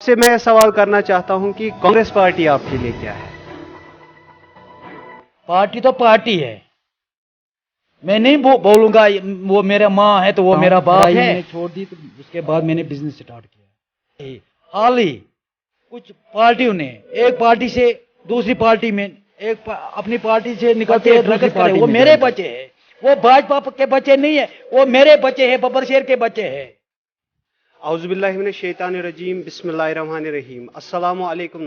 سے میں سوال کرنا چاہتا ہوں کہ کانگریس پارٹی آپ کے لیے کیا ہے؟ پارٹی تو پارٹی ہے. میں نہیں بولوں گا وہ میرا ماں ہے تو وہ میرا باپ ہے. میں نے چھوڑ دی تو اس کے بعد میں نے بزنس سٹارٹ کیا. حال ہی کچھ پارٹیوں نے ایک پارٹی سے دوسری پارٹی میں اپنی پارٹی سے نکلتے ہیں. وہ میرے بچے ہیں. وہ بھاجپا کے بچے نہیں ہیں. وہ میرے بچے ہیں. ببر شیر کے بچے ہیں. اعوذ باللہ من الشیطان الرجیم. بسم اللہ الرحمن الرحیم. السلام علیکم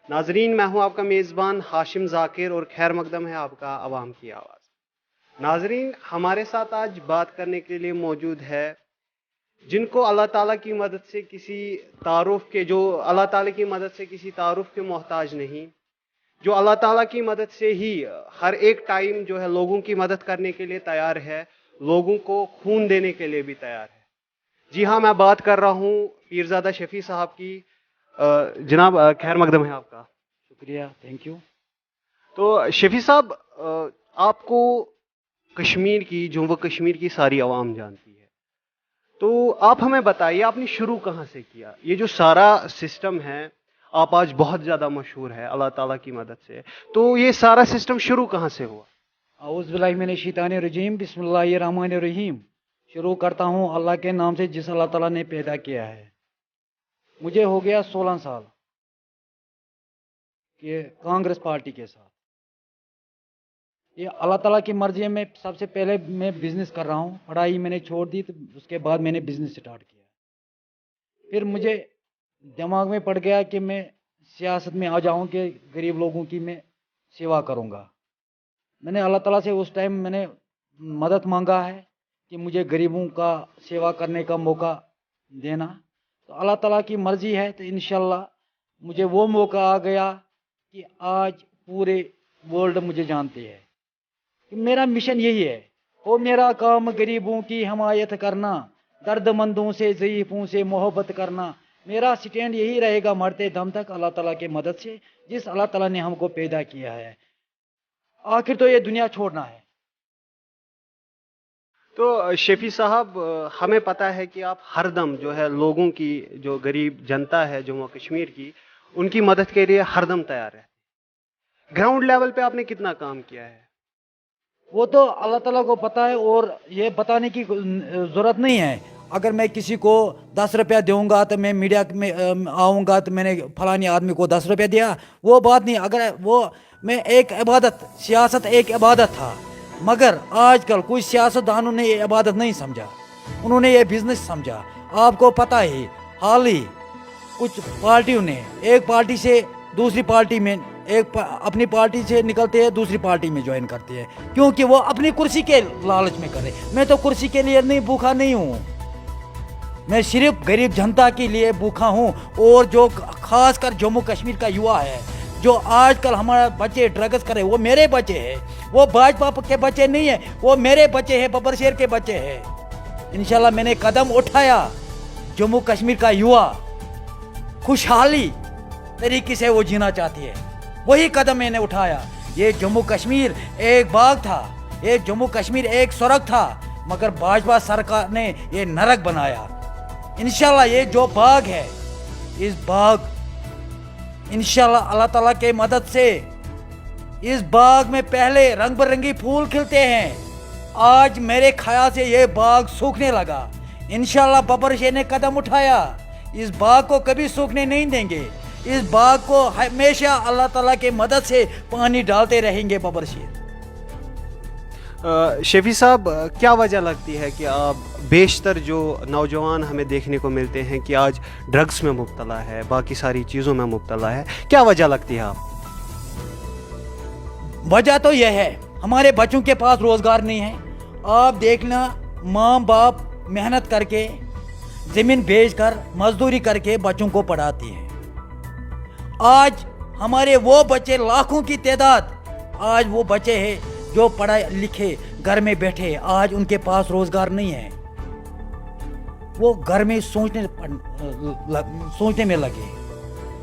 ناظرین میں ہوں آپ کا میزبان ہاشم ذاکر اور خیر مقدم ہے آپ کا عوام کی آواز. ناظرین ہمارے ساتھ آج بات کرنے کے لیے موجود ہے جن کو اللہ تعالیٰ کی مدد سے کسی تعارف کے محتاج نہیں, جو اللہ تعالیٰ کی مدد سے ہی ہر ایک ٹائم جو ہے لوگوں کی مدد کرنے کے لیے تیار ہے, لوگوں کو خون دینے کے لیے بھی تیار ہے. جی ہاں, میں بات کر رہا ہوں پیرزادہ شفیع صاحب کی. جناب خیر مقدم ہے آپ کا. شکریہ, تھینک یو. تو شفیع صاحب, آپ کو کشمیر کی, جموں و کشمیر کی ساری عوام جانتی ہے, تو آپ ہمیں بتائیے آپ نے شروع کہاں سے کیا؟ یہ جو سارا سسٹم ہے, آپ آج بہت زیادہ مشہور ہے اللہ تعالیٰ کی مدد سے, تو یہ سارا سسٹم شروع کہاں سے ہوا؟ اعوذ باللہ من الشیطان الرجیم. بسم اللہ الرحمن الرحیم. شروع کرتا ہوں اللہ کے نام سے جس اللہ تعالیٰ نے پیدا کیا ہے. مجھے ہو گیا 16 سال یہ کانگریس پارٹی کے ساتھ. یہ اللہ تعالیٰ کی مرضی ہے. میں سب سے پہلے میں بزنس کر رہا ہوں. پڑھائی میں نے چھوڑ دی تو اس کے بعد میں نے بزنس سٹارٹ کیا. پھر مجھے دماغ میں پڑ گیا کہ میں سیاست میں آ جاؤں کہ غریب لوگوں کی میں سیوا کروں گا. میں نے اللہ تعالیٰ سے اس ٹائم میں نے مدد مانگا ہے کہ مجھے غریبوں کا سیوا کرنے کا موقع دینا. تو اللہ تعالیٰ کی مرضی ہے تو انشاءاللہ مجھے وہ موقع آ گیا کہ آج پورے ورلڈ مجھے جانتے ہیں. میرا مشن یہی ہے, وہ میرا کام غریبوں کی حمایت کرنا, درد مندوں سے, ضعیفوں سے محبت کرنا. میرا سٹینڈ یہی رہے گا مرتے دم تک اللہ تعالیٰ کی مدد سے, جس اللہ تعالیٰ نے ہم کو پیدا کیا ہے. آخر تو یہ دنیا چھوڑنا ہے. تو شفیع صاحب, ہمیں پتہ ہے کہ آپ ہر دم جو ہے لوگوں کی, جو غریب جنتا ہے جموں و کشمیر کی, ان کی مدد کے لیے ہر دم تیار ہے. گراؤنڈ لیول پہ آپ نے کتنا کام کیا ہے؟ وہ تو اللہ تعالیٰ کو پتہ ہے اور یہ بتانے کی ضرورت نہیں ہے. اگر میں کسی کو 10 روپیہ دوں گا تو میں میڈیا میں آؤں گا تو میں نے فلانی آدمی کو 10 روپیہ دیا, وہ بات نہیں. اگر وہ میں ایک عبادت, سیاست ایک عبادت تھا, مگر آج کل کچھ سیاستدانوں نے یہ عبادت نہیں سمجھا, انہوں نے یہ بزنس سمجھا. آپ کو پتہ ہی حال ہی کچھ پارٹیوں نے ایک پارٹی سے دوسری پارٹی میں, اپنی پارٹی سے نکلتے ہیں دوسری پارٹی میں جوائن کرتے ہیں, کیونکہ وہ اپنی کرسی کے لالچ میں کرے. میں تو کرسی کے لیے نہیں بھوکا نہیں ہوں, میں صرف غریب جنتا کے لیے بھوکا ہوں. اور جو خاص کر جموں کشمیر کا یوا ہے, جو آج کل ہمارا بچے ڈرگس کرے, وہ میرے بچے ہیں. وہ بھاجپا کے بچے نہیں ہیں, وہ میرے بچے ہیں, ببر شیر کے بچے ہیں. انشاءاللہ میں نے قدم اٹھایا, جموں کشمیر کا یوا خوشحالی طریقے سے وہ جینا چاہتی ہے, وہی قدم میں نے اٹھایا. یہ جموں کشمیر ایک باغ تھا, یہ جموں کشمیر ایک سرخ تھا, مگر بھاجپا سرکار نے یہ نرک بنایا. انشاءاللہ یہ جو باغ ہے, اس باغ انشاءاللہ اللہ تعالیٰ کے مدد سے اس باغ میں پہلے رنگ برنگی پھول کھلتے ہیں. آج میرے خیال سے یہ باغ سوکھنے لگا. انشاءاللہ ببر شیر نے قدم اٹھایا, اس باغ کو کبھی سوکھنے نہیں دیں گے. اس باغ کو ہمیشہ اللہ تعالیٰ کی مدد سے پانی ڈالتے رہیں گے ببر شیر. شفیع صاحب, کیا وجہ لگتی ہے کہ آپ بیشتر جو نوجوان ہمیں دیکھنے کو ملتے ہیں کہ آج ڈرگس میں مبتلا ہے, باقی ساری چیزوں میں مبتلا ہے, کیا وجہ لگتی ہے آپ؟ وجہ تو یہ ہے ہمارے بچوں کے پاس روزگار نہیں ہے. آپ دیکھنا, ماں باپ محنت کر کے, زمین بیچ کر, مزدوری کر کے بچوں کو پڑھاتی ہیں. آج ہمارے وہ بچے لاکھوں کی تعداد, آج وہ بچے ہیں جو پڑھے لکھے گھر میں بیٹھے, آج ان کے پاس روزگار نہیں ہے. وہ گھر میں سوچنے میں لگے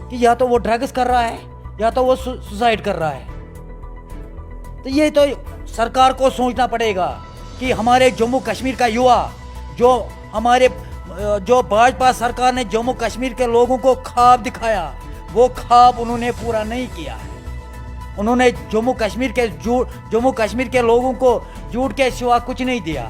کہ یا تو وہ ڈرگس کر رہا ہے یا تو وہ سوسائڈ کر رہا ہے. تو یہ تو سرکار کو سوچنا پڑے گا کہ ہمارے جموں کشمیر کا یوا جو ہمارے जो भाजपा सरकार ने जम्मू कश्मीर के लोगों को ख्वाब दिखाया, वो ख्वाब उन्होंने पूरा नहीं किया है। उन्होंने जम्मू कश्मीर के लोगों को झूठ के सिवा कुछ नहीं दिया।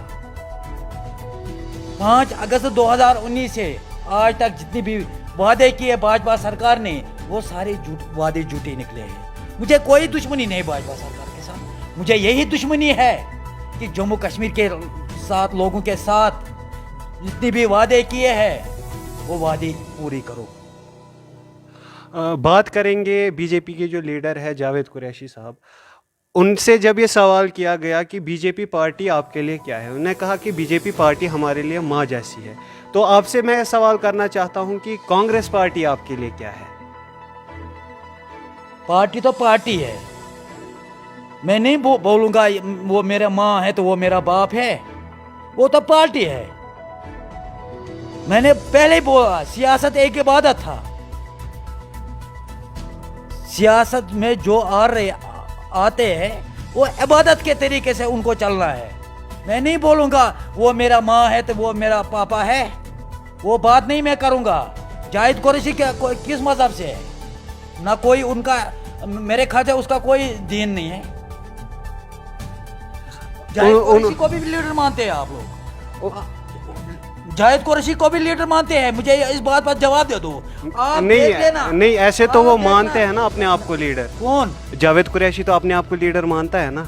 5 अगस्त 2019 से आज तक जितनी भी वादे किए भाजपा सरकार ने, वो सारे वादे झूठे निकले हैं। मुझे कोई दुश्मनी नहीं भाजपा सरकार के साथ, मुझे यही दुश्मनी है कि जम्मू कश्मीर के साथ लोगों के साथ जितने भी वादे किए हैं वो वादे पूरी करो। बात करेंगे बीजेपी के जो लीडर है जावेद कुरैशी साहब, उनसे जब ये सवाल किया गया कि बीजेपी पार्टी आपके लिए क्या है, उन्होंने कहा कि बीजेपी पार्टी हमारे लिए माँ जैसी है। तो आपसे मैं सवाल करना चाहता हूँ कि कांग्रेस पार्टी आपके लिए क्या है? पार्टी तो पार्टी है, मैं नहीं बोलूंगा वो मेरा माँ है तो वो मेरा बाप है, वो तो पार्टी है। मैंने पहले ही बोला सियासत एक इबादत था। सियासत में जो आते हैं वो इबादत के तरीके से उनको चलना है। मैं नहीं बोलूंगा वो मेरा माँ है तो वो मेरा पापा है, वो बात नहीं मैं करूंगा। जाहिद कुरैशी किस मजहब से है? ना कोई उनका, मेरे ख्याल से उसका कोई दीन नहीं है। जाहिद कुरैशी को भी लीडर मानते हैं आप लोग? जाहिद कुरैशी को भी लीडर मानते हैं? मुझे इस बात पर जवाब दे दो। आप नहीं ऐसे तो वो मानते हैं ना अपने आप को लीडर। कौन? जावेद कुरैशी तो अपने आप को लीडर मानता है ना।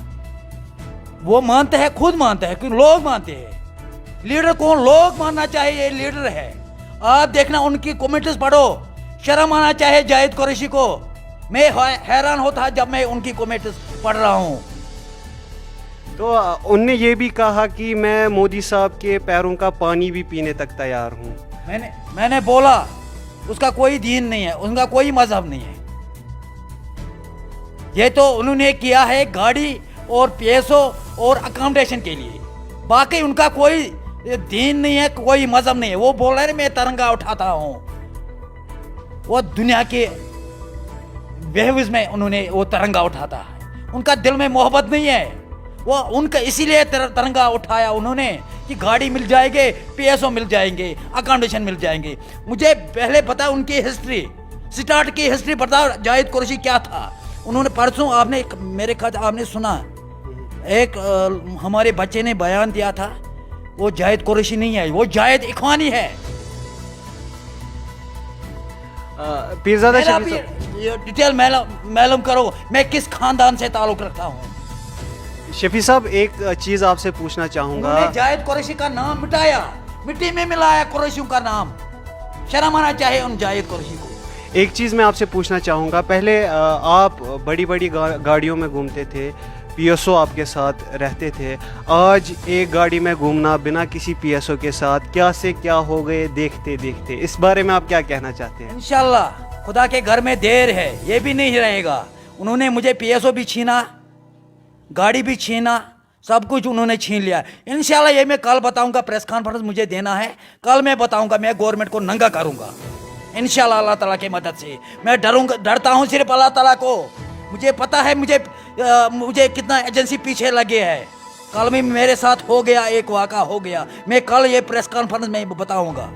वो मानते हैं, खुद मानते हैं कि लोग मानते हैं। लीडर कौन? लोग मानना चाहिए ये लीडर है। आप देखना उनकी कमेंट्स पढ़ो, शर्म आना चाहिए जाहिद कुरैशी को। मैं हैरान होता जब मैं उनकी कमेंट्स पढ़ रहा हूँ। तो उनने ये भी कहा कि मैं मोदी साहब के पैरों का पानी भी पीने तक तैयार हूँ। मैंने बोला उसका कोई दीन नहीं है, उनका कोई मजहब नहीं है। ये तो उन्होंने किया है गाड़ी और पैसों और अकोमोडेशन के लिए, बाकी उनका कोई दीन नहीं है, कोई मजहब नहीं है। वो बोल रहे हैं मैं तिरंगा उठाता हूँ, वो दुनिया के बेहविज में उन्होंने वो तिरंगा उठाता है। उनका दिल में मोहब्बत नहीं है। वो उनका इसीलिए तिरंगा उठाया उन्होंने कि गाड़ी मिल जाएंगे, पैसों मिल जाएंगे, अकोमोडेशन मिल जाएंगे। मुझे पहले पता उनकी हिस्ट्री, स्टार्ट की हिस्ट्री पता जाहिद कुरैशी क्या था। उन्होंने परसों आपने मेरे ख्याल आपने सुना, एक हमारे बच्चे ने बयान दिया था, वो जाहिद कुरैशी नहीं है, वो जाहिद इखवानी है। पीरजादा डिटेल मालूम करो मैं किस खानदान से ताल्लुक रखता हूँ। शफी साहब एक चीज आपसे पूछना चाहूंगा। उन्होंने जाहिद कुरैशी का नाम मिटाया, मिट्टी में मिलाया कुरैशियों का नाम। शर्म आना चाहिए उन जाहिद कुरैशी को। एक चीज मैं आपसे पूछना चाहूंगा, पहले आप बड़ी बड़ी गाड़ियों में घूमते थे, पीएसओ आपके साथ रहते थे। आज एक गाड़ी में घूमना बिना किसी पीएसओ के साथ क्या से क्या हो गए देखते देखते, इस बारे में आप क्या कहना चाहते हैं? इंशाल्लाह खुदा के घर में देर है, ये भी नहीं रहेगा। उन्होंने मुझे पीएसओ भी छीना, गाड़ी भी छीना, सब कुछ उन्होंने छीन लिया। इंशाल्लाह ये मैं कल बताऊंगा, प्रेस कॉन्फ्रेंस मुझे देना है, कल मैं बताऊंगा, मैं गवर्नमेंट को नंगा करूंगा इंशाल्लाह अल्लाह ताला की मदद से। मैं डरता हूँ सिर्फ अल्लाह ताला को। मुझे पता है मुझे कितना एजेंसी पीछे लगे है। कल में मेरे साथ हो गया, एक वाक़ा हो गया, मैं कल ये प्रेस कॉन्फ्रेंस में बताऊंगा।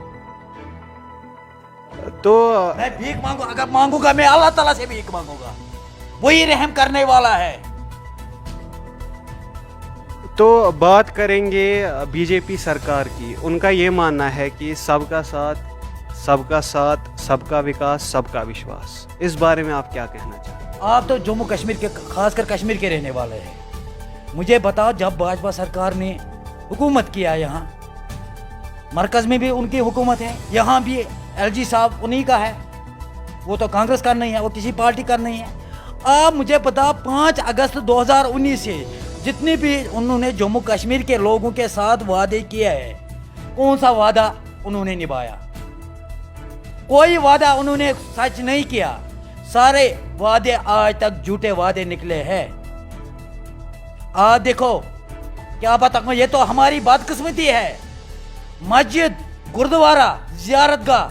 तो मैं भीख मांगू, अगर मांगूंगा मैं अल्लाह ताला से भीख मांगूंगा, वही रहम करने वाला है। तो बात करेंगे बीजेपी सरकार की। उनका ये मानना है कि सबका साथ, सबका विकास, सबका विश्वास। इस बारे में आप क्या कहना चाहते हैं? आप तो जम्मू कश्मीर के, खासकर कश्मीर के रहने वाले हैं, मुझे बताओ जब भाजपा सरकार ने हुकूमत किया, यहाँ मरकज में भी उनकी हुकूमत है, यहाँ भी एलजी साहब उन्हीं का है, वो तो कांग्रेस का नहीं है, वो किसी पार्टी का नहीं है। आप मुझे बताओ 5 अगस्त 2019 से जितनी भी उन्होंने जम्मू कश्मीर के लोगों के साथ वादे किए हैं, कौन सा वादा उन्होंने निभाया? कोई वादा उन्होंने सच नहीं किया। सारे वादे आज तक झूठे वादे निकले हैं। आज देखो क्या बताऊं, ये तो हमारी बदकिस्मती है। मस्जिद, गुरुद्वारा, जियारतगाह,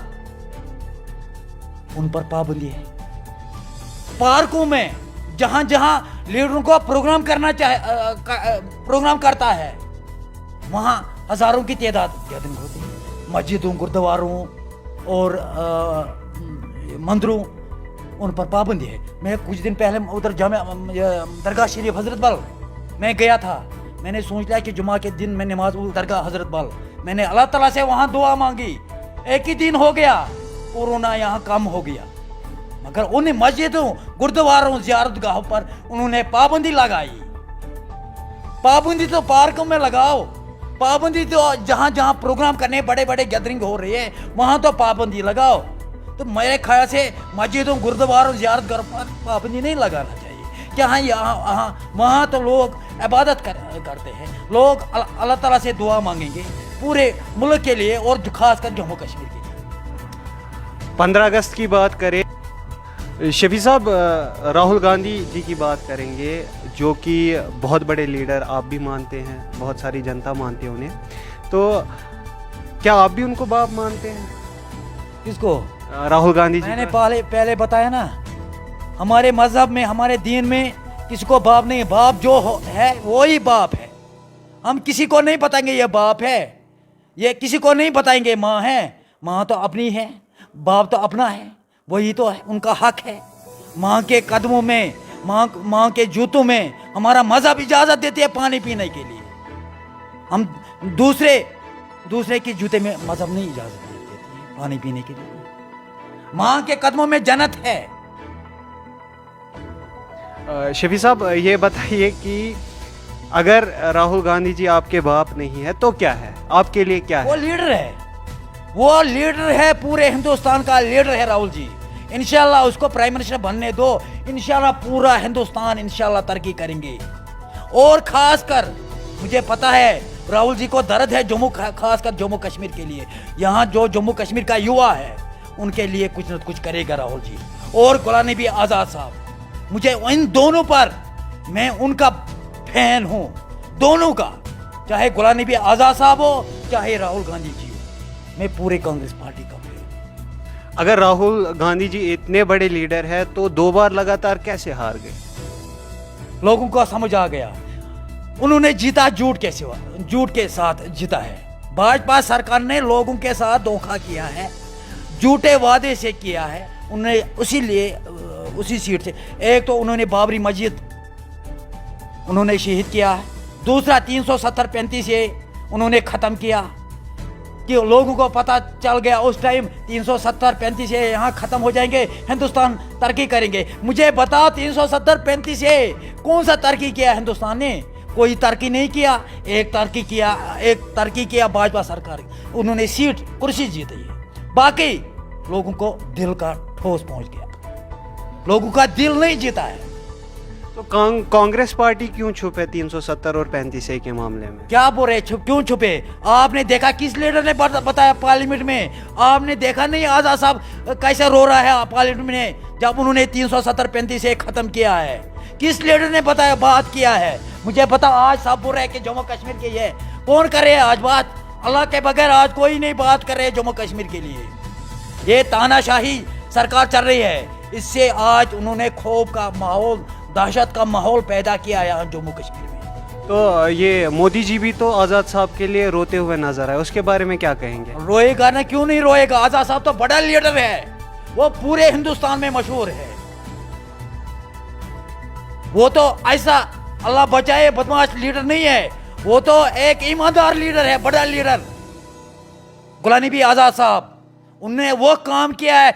उन पर पाबंदी है। पार्कों में जहां जहां लीडरों को प्रोग्राम प्रोग्राम करता है, वहां हजारों की तादाद होती है। मस्जिदों गुरुद्वारों और मंदिरों उन पर पाबंदी है। मैं कुछ दिन पहले उधर दरगाह शरीफ हजरत बल मैं गया था। मैंने सोच लिया कि जुमा के दिन मैं नमाज दरगाह हजरत बल मैंने अल्लाह ताला से वहाँ दुआ मांगी। एक ही दिन हो गया, कोरोना यहाँ कम हो गया, मगर उन मस्जिदों गुरुद्वारों ज़ियारतगाहों पर उन्होंने पाबंदी लगाई। पाबंदी तो पार्कों में लगाओ, पाबंदी तो जहाँ जहाँ प्रोग्राम करने बड़े बड़े गैदरिंग हो रही है वहाँ तो पाबंदी लगाओ। तो मेरे ख्याल से मस्जिदों गुरुद्वारों ज़ियारतगाहों पर पाबंदी नहीं लगाना चाहिए। क्या हाँ यहाँ वहाँ तो लोग इबादत करते हैं, लोग अल्लाह ताला से दुआ मांगेंगे पूरे मुल्क के लिए और खासकर जम्मू कश्मीर के लिए। 15 अगस्त की बात करें, शफी साहब राहुल गांधी जी की बात करेंगे, जो कि बहुत बड़े लीडर आप भी मानते हैं, बहुत सारी जनता मानती है उन्हें, तो क्या आप भी उनको बाप मानते हैं? किसको? राहुल गांधी जी। मैंने पहले बताया ना, हमारे मजहब में हमारे दीन में किसी को बाप नहीं, बाप जो है वो ही बाप है। हम किसी को नहीं बताएंगे ये बाप है, ये किसी को नहीं बताएंगे माँ है, माँ तो अपनी है, बाप तो अपना है, वही तो है, उनका हक है। माँ के कदमों में, माँ के जूतों में हमारा मजहब इजाज़त देती है पानी पीने के लिए। हम दूसरे के जूते में मजहब नहीं इजाज़त देती है पानी पीने के लिए। माँ के कदमों में जन्नत है। शफी साहब ये बताइए कि अगर राहुल गांधी जी आपके बाप नहीं है तो क्या है, आपके लिए क्या है? वो लीडर है, वो लीडर है, पूरे हिंदुस्तान का लीडर है राहुल जी। इंशाल्लाह उसको प्राइम मिनिस्टर बनने दो, इंशाल्लाह पूरा हिंदुस्तान इंशाल्लाह तरक्की करेंगे। और खासकर मुझे पता है राहुल जी को दर्द है खासकर जम्मू कश्मीर के लिए। यहाँ जो जम्मू कश्मीर का युवा है उनके लिए कुछ न कुछ करेगा राहुल जी। और गुलाम नबी आज़ाद साहब, मुझे इन दोनों पर, मैं उनका फैन हूँ, दोनों का, चाहे गुलाम नबी आज़ाद साहब हो चाहे राहुल गांधी जी हो, मैं पूरे कांग्रेस पार्टी का फैन। अगर राहुल गांधी जी इतने बड़े लीडर हैं तो 2 बार लगातार कैसे हार गए? लोगों को समझ आ गया, उन्होंने जीता झूठ के साथ जीता है। भाजपा सरकार ने लोगों के साथ धोखा किया है, झूठे वादे से किया है उन्होंने, उसी सीट से। एक तो उन्होंने बाबरी मस्जिद उन्होंने शहीद किया है, दूसरा 370-35 से उन्होंने ख़त्म किया कि लोगों को पता चल गया उस टाइम 370-35 से यहाँ ख़त्म हो जाएंगे, हिंदुस्तान तरक्की करेंगे। मुझे बताओ 370-35 से कौन सा तरक्की किया हिंदुस्तान ने? कोई तरक्की नहीं किया। एक तरक्की किया भाजपा सरकार, उन्होंने सीट कुर्सी जीती है, बाकी लोगों को दिल का ठोस पहुंच गया, लोगों का दिल नहीं जीता है। तो कांग्रेस पार्टी क्यों छुपे 370 और 35A के मामले में? क्या बोल रहे क्यों छुपे? आपने देखा किस लीडर ने बताया पार्लियामेंट में? आपने देखा नहीं आज़ाद साहब कैसे रो रहा है पार्लियामेंट में जब उन्होंने 370-35A खत्म किया है? किस लीडर ने बताया, बात किया है? मुझे पता। आज सब बोल रहे हैं कि जम्मू कश्मीर के ये कौन करे आज बात? अल्लाह के बगैर आज कोई नहीं बात कर रहे जम्मू कश्मीर के लिए। ये तानाशाही सरकार चल रही है, इससे आज उन्होंने खौफ का माहौल, दहशत का माहौल पैदा किया यहाँ जम्मू कश्मीर में। तो ये मोदी जी भी तो आज़ाद साहब के लिए रोते हुए नजर आए, उसके बारे में क्या कहेंगे? रोएगा ना, क्यों नहीं रोएगा? आज़ाद साहब तो बड़ा लीडर है, वो पूरे हिंदुस्तान में मशहूर है। वो तो ऐसा अल्लाह बचाए बदमाश लीडर नहीं है, वो तो एक ईमानदार लीडर है, बड़ा लीडर गुलाम नबी आज़ाद साहब। उन्होंने वो काम किया है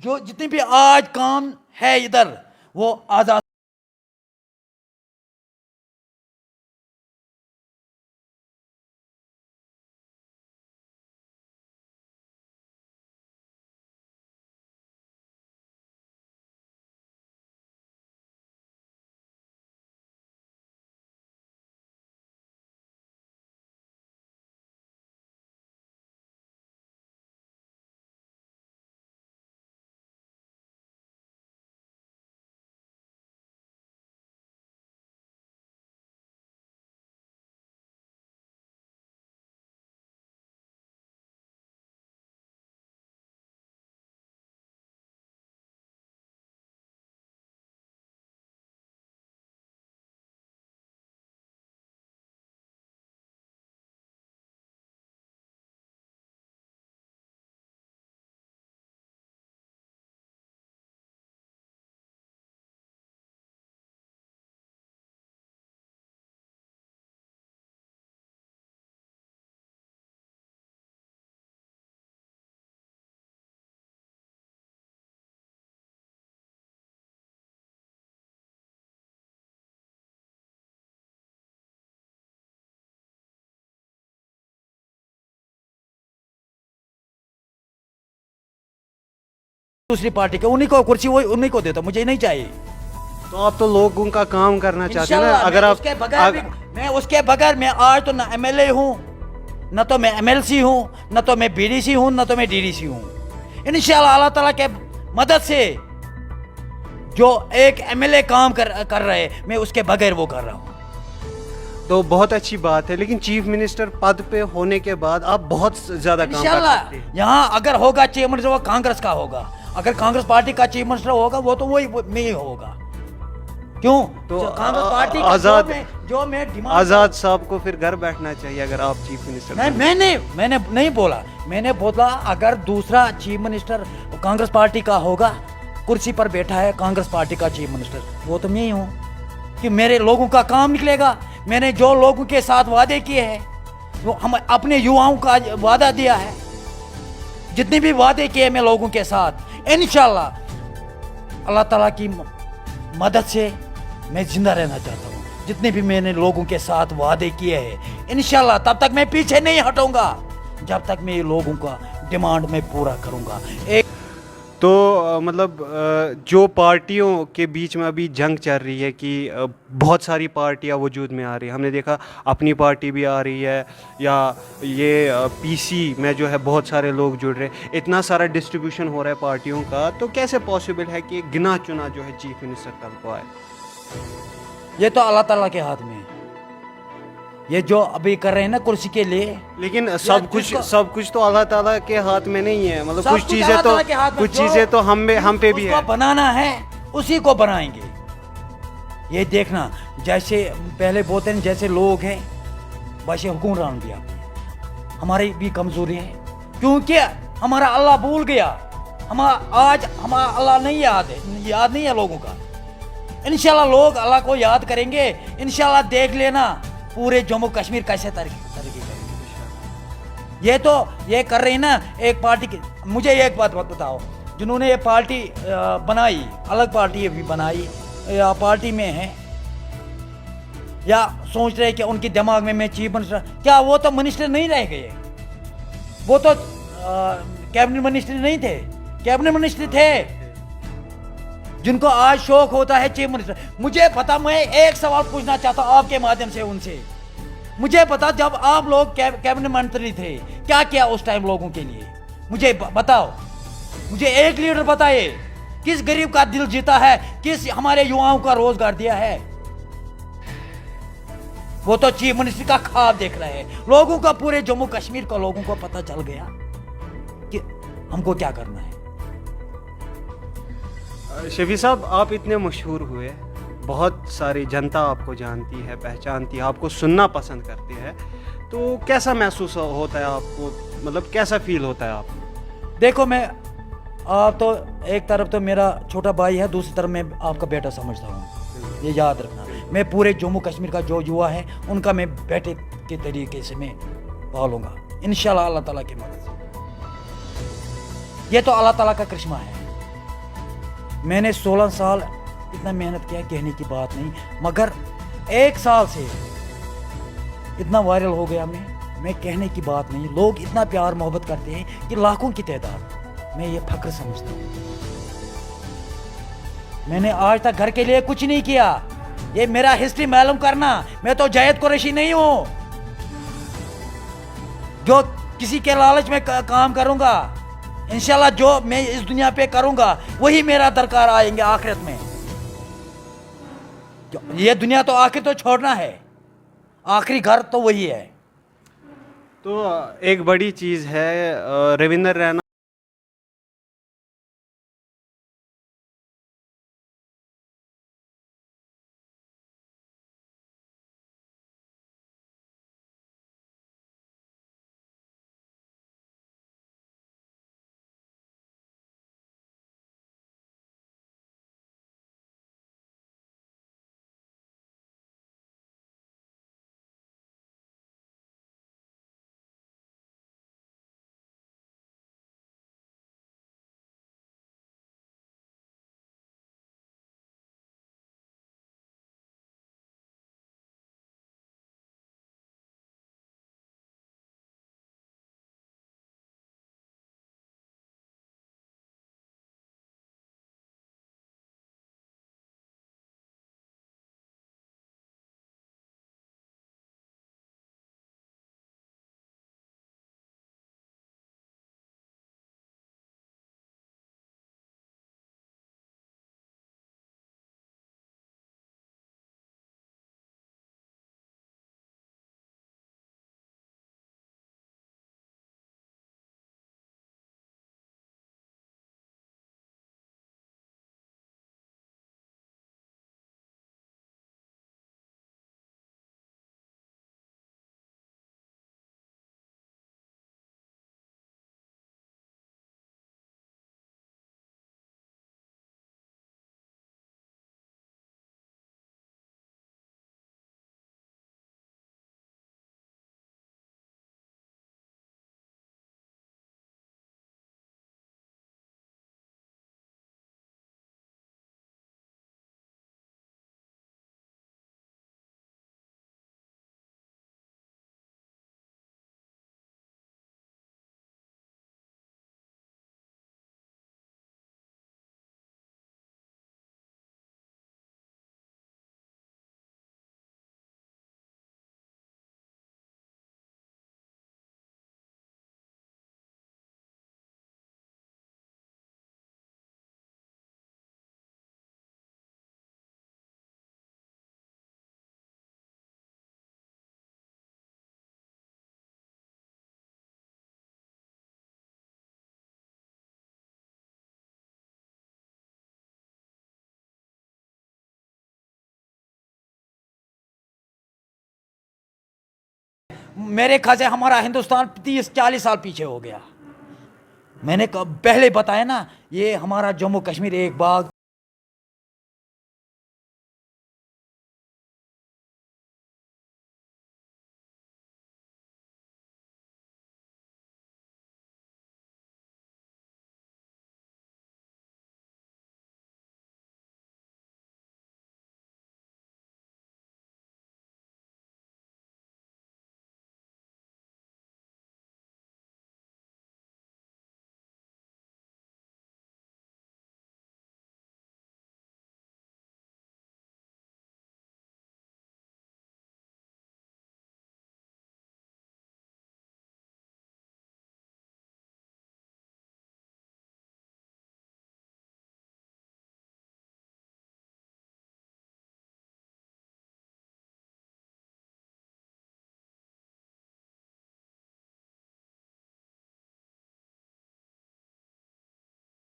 जो जितनी भी आज काम है इधर, वो आज़ाद दूसरी पार्टी के, उन्हीं को कुर्सी वो उन्हीं को देता, मुझे नहीं चाहिए। तो आप तो लोगों का काम करना चाहते हैं ना, इंशाल्लाह, अगर मैं आप उसके बगैर मैं उसके बगैर, मैं आज तो ना एमएलए हूँ, न तो मैं एमएलसी हूँ, न तो मैं बीडीसी हूँ, न तो मैं डीडीसी हूँ। इंशाल्लाह अल्लाह ताला के मदद से जो एक एमएलए काम कर रहे, मैं उसके बगैर वो कर रहा हूँ। तो बहुत अच्छी बात है, लेकिन चीफ मिनिस्टर पद पे होने के बाद आप बहुत ज्यादा काम कर इंशाल्लाह सकते हैं। यहाँ अगर होगा चीफ मिनिस्टर, वो कांग्रेस का होगा। अगर कांग्रेस पार्टी का चीफ मिनिस्टर होगा, वो तो वही में ही होगा। क्यों? तो कांग्रेस पार्टी का जो मैं डिमांड, आजाद साहब को फिर घर बैठना चाहिए अगर आप चीफ मिनिस्टर मैंने नहीं बोला, मैंने बोला अगर दूसरा चीफ मिनिस्टर कांग्रेस पार्टी का होगा, कुर्सी पर बैठा है कांग्रेस पार्टी का चीफ मिनिस्टर, वो तो मैं ही हूँ। कि मेरे लोगों का काम निकलेगा। मैंने जो लोगों के साथ वादे किए हैं, वो हम अपने युवाओं का वादा दिया है, जितने भी वादे किए मैं लोगों के साथ, इंशाल्लाह अल्लाह ताला की मदद से मैं जिंदा रहना चाहता हूँ। जितने भी मैंने लोगों के साथ वादे किए हैं, इंशाल्लाह तब तक मैं पीछे नहीं हटूंगा, जब तक मैं लोगों का डिमांड में पूरा करूंगा। तो मतलब जो पार्टियों के बीच में अभी जंग चल रही है कि बहुत सारी पार्टियां वजूद में आ रही है, हमने देखा अपनी पार्टी भी आ रही है, या ये पीसी में जो है बहुत सारे लोग जुड़ रहे हैं, इतना सारा डिस्ट्रीब्यूशन हो रहा है पार्टियों का, तो कैसे पॉसिबल है कि एक गिना चुना जो है चीफ मिनिस्टर कल को आए? ये तो अल्लाह ताला के हाथ में है। ये जो अभी कर रहे हैं ना कुर्सी के लिए, लेकिन सब कुछ तो अल्लाह ताला के हाथ में नहीं है, मतलब कुछ चीजें तो हम पे भी है। बनाना है उसी को बनाएंगे। ये देखना, जैसे पहले बोलते हैं जैसे लोग हैं वैसे हुक्मरान भी आते हैं। हमारी भी कमजोरी है, क्योंकि हमारा अल्लाह भूल गया। हमारा अल्लाह नहीं याद नहीं है लोगों का। इंशाल्लाह लोग अल्लाह को याद करेंगे, इंशाल्लाह देख लेना पूरे जम्मू कश्मीर कैसे तरक्की करेंगे। ये कर रही ना एक पार्टी की। मुझे एक बात बताओ, जिन्होंने ये पार्टी बनाई, अलग पार्टी भी बनाई या पार्टी में है, या सोच रहे कि उनके दिमाग में मैं चीफ मिनिस्टर, क्या वो तो मिनिस्टर नहीं रह गए? वो तो कैबिनेट मिनिस्टर नहीं थे, कैबिनेट मिनिस्टर थे, जिनको आज शौक होता है चीफ मिनिस्टर। मुझे पता, मैं एक सवाल पूछना चाहता हूं आपके माध्यम से उनसे। मुझे पता, जब आप लोग कैबिनेट मंत्री थे, क्या किया उस टाइम लोगों के लिए? मुझे बताओ, मुझे एक लीडर बताइए, किस गरीब का दिल जीता है, किस हमारे युवाओं का रोजगार दिया है? वो तो चीफ मिनिस्टर का ख्वाब देख रहे हैं। लोगों का, पूरे जम्मू कश्मीर को लोगों को पता चल गया कि हमको क्या करना है। शफी साहब, आप इतने मशहूर हुए, बहुत सारी जनता आपको जानती है, पहचानती है, आपको सुनना पसंद करती है, तो कैसा महसूस होता है आपको, मतलब कैसा फील होता है आपको? देखो, मैं आप तो एक तरफ तो मेरा छोटा भाई है, दूसरी तरफ मैं आपका बेटा समझता हूँ, ये याद रखना। मैं पूरे जम्मू कश्मीर का जो युवा है उनका मैं बेटे के तरीके से मैं पालूंगा, इंशाल्लाह अल्लाह ताला की मदद से। ये तो अल्लाह ताला का करिश्मा है। मैंने 16 साल इतना मेहनत किया, कहने की बात नहीं, मगर 1 साल से इतना वायरल हो गया मैं कहने की बात नहीं। लोग इतना प्यार मोहब्बत करते हैं कि लाखों की तादाद, मैं ये फख्र समझता हूँ। मैंने आज तक घर के लिए कुछ नहीं किया, ये मेरा हिस्ट्री मालूम करना। मैं तो जायद कुरैशी नहीं हूँ जो किसी के लालच में काम करूंगा। इंशाल्लाह जो मैं इस दुनिया पे करूंगा वही मेरा दरकार आएंगे आखिरत में। ये दुनिया तो आखिर तो छोड़ना है, आखिरी घर तो वही है। तो एक बड़ी चीज़ है, रविंदर रैना میرے خیال سے ہمارا ہندوستان 30-40 سال پیچھے ہو گیا. میں نے پہلے بتایا نا, یہ ہمارا جموں کشمیر ایک باغ.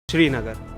श्रीनगर.